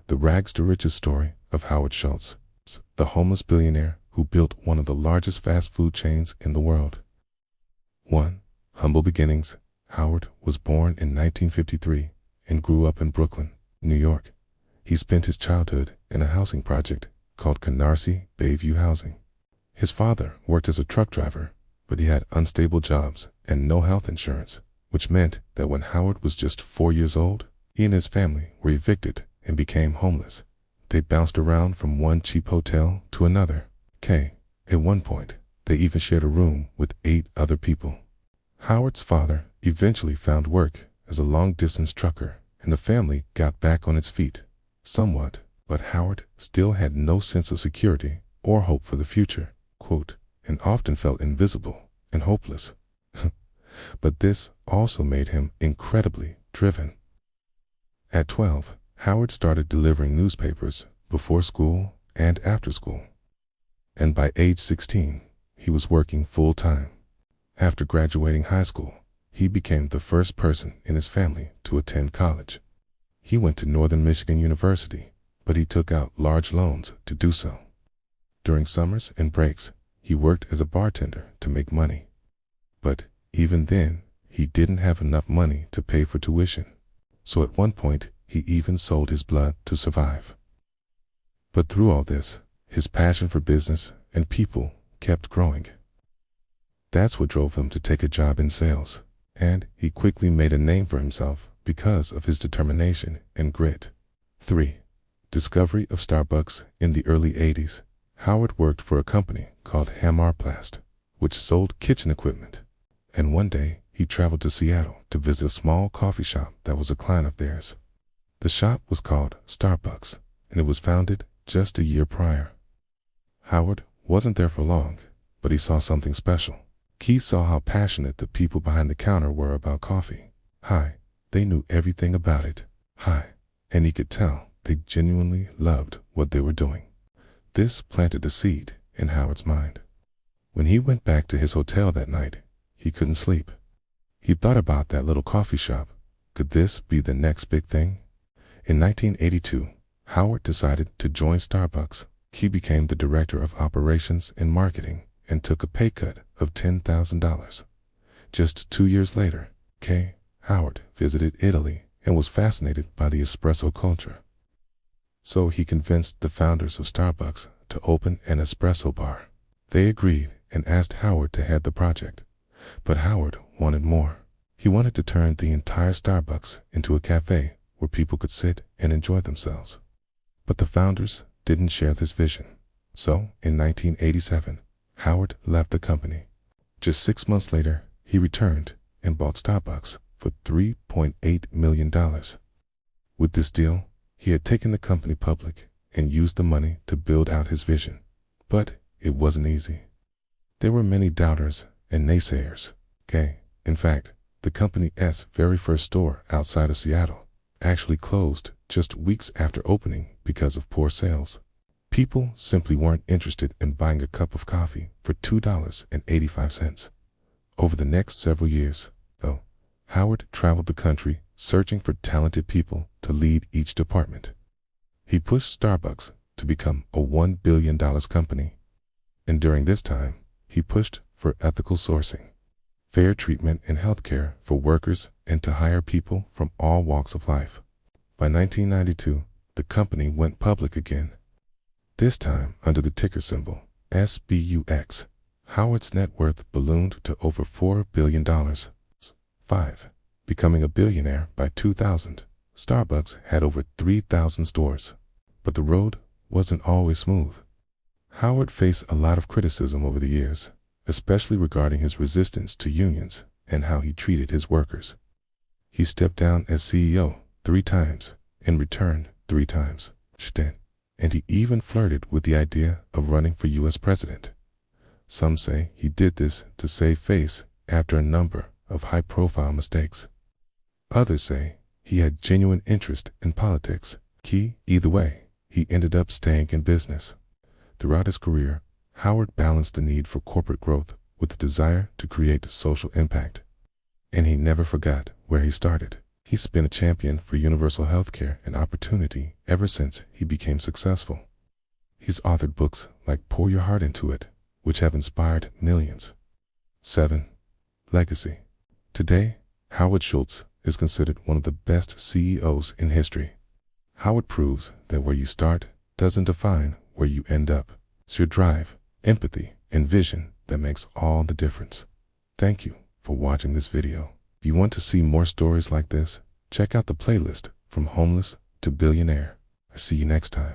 The rags to riches story of Howard Schultz, the homeless billionaire who built one of the largest fast food chains in the world. 1. Humble beginnings. Howard was born in 1953 and grew up in Brooklyn, New York. He spent his childhood in a housing project called Canarsie Bayview Housing. His father worked as a truck driver, but he had unstable jobs and no health insurance, which meant that when Howard was just 4 years old, he and his family were evicted and became homeless. They bounced around from one cheap hotel to another. At one point, they even shared a room with 8 other people. Howard's father eventually found work as a long-distance trucker, and the family got back on its feet, somewhat, but Howard still had no sense of security or hope for the future, and often felt invisible and hopeless. But this also made him incredibly driven. At 12, Howard started delivering newspapers before school and after school. And by age 16, he was working full-time. After graduating high school, he became the first person in his family to attend college. He went to Northern Michigan University, but he took out large loans to do so. During summers and breaks, he worked as a bartender to make money. But even then, he didn't have enough money to pay for tuition. So at one point, he even sold his blood to survive. But through all this, his passion for business and people kept growing. That's what drove him to take a job in sales, and he quickly made a name for himself because of his determination and grit. 3. Discovery of Starbucks. In the early 80s, Howard worked for a company called Hammarplast, which sold kitchen equipment. And one day, he traveled to Seattle to visit a small coffee shop that was a client of theirs. The shop was called Starbucks, and it was founded just a year prior. Howard wasn't there for long, but he saw something special. He saw how passionate the people behind the counter were about coffee. They knew everything about it. And he could tell they genuinely loved what they were doing. This planted a seed in Howard's mind. When he went back to his hotel that night, he couldn't sleep. He thought about that little coffee shop. Could this be the next big thing? In 1982, Howard decided to join Starbucks. He became the director of operations and marketing and took a pay cut of $10,000. Just 2 years later, Howard visited Italy and was fascinated by the espresso culture. So he convinced the founders of Starbucks to open an espresso bar. They agreed and asked Howard to head the project. But Howard wanted more. He wanted to turn the entire Starbucks into a cafe where people could sit and enjoy themselves. But the founders didn't share this vision. So, in 1987, Howard left the company. Just 6 months later, he returned and bought Starbucks for $3.8 million. With this deal, he had taken the company public and used the money to build out his vision. But it wasn't easy. There were many doubters and naysayers. In fact, the company's very first store outside of Seattle actually closed just weeks after opening because of poor sales. People simply weren't interested in buying a cup of coffee for $2.85. Over the next several years, though, Howard traveled the country searching for talented people to lead each department. He pushed Starbucks to become a $1 billion company. And during this time, he pushed for ethical sourcing, fair treatment in healthcare for workers, and to hire people from all walks of life. By 1992, the company went public again. This time under the ticker symbol SBUX. Howard's net worth ballooned to over $4 billion. 5. Becoming a billionaire. By 2000, Starbucks had over 3,000 stores. But the road wasn't always smooth. Howard faced a lot of criticism over the years, especially regarding his resistance to unions and how he treated his workers. He stepped down as CEO 3 times and returned 3 times. And he even flirted with the idea of running for U.S. president. Some say he did this to save face after a number of high-profile mistakes. Others say he had genuine interest in politics. Either way, he ended up staying in business. Throughout his career, Howard balanced the need for corporate growth with the desire to create social impact. And he never forgot where he started. He's been a champion for universal healthcare and opportunity ever since he became successful. He's authored books like Pour Your Heart Into It, which have inspired millions. 7. Legacy. Today, Howard Schultz is considered one of the best CEOs in history. Howard proves that where you start doesn't define where you end up. It's your drive, empathy, and vision that makes all the difference. Thank you for watching this video. If you want to see more stories like this, check out the playlist From Homeless to Billionaire. I'll see you next time.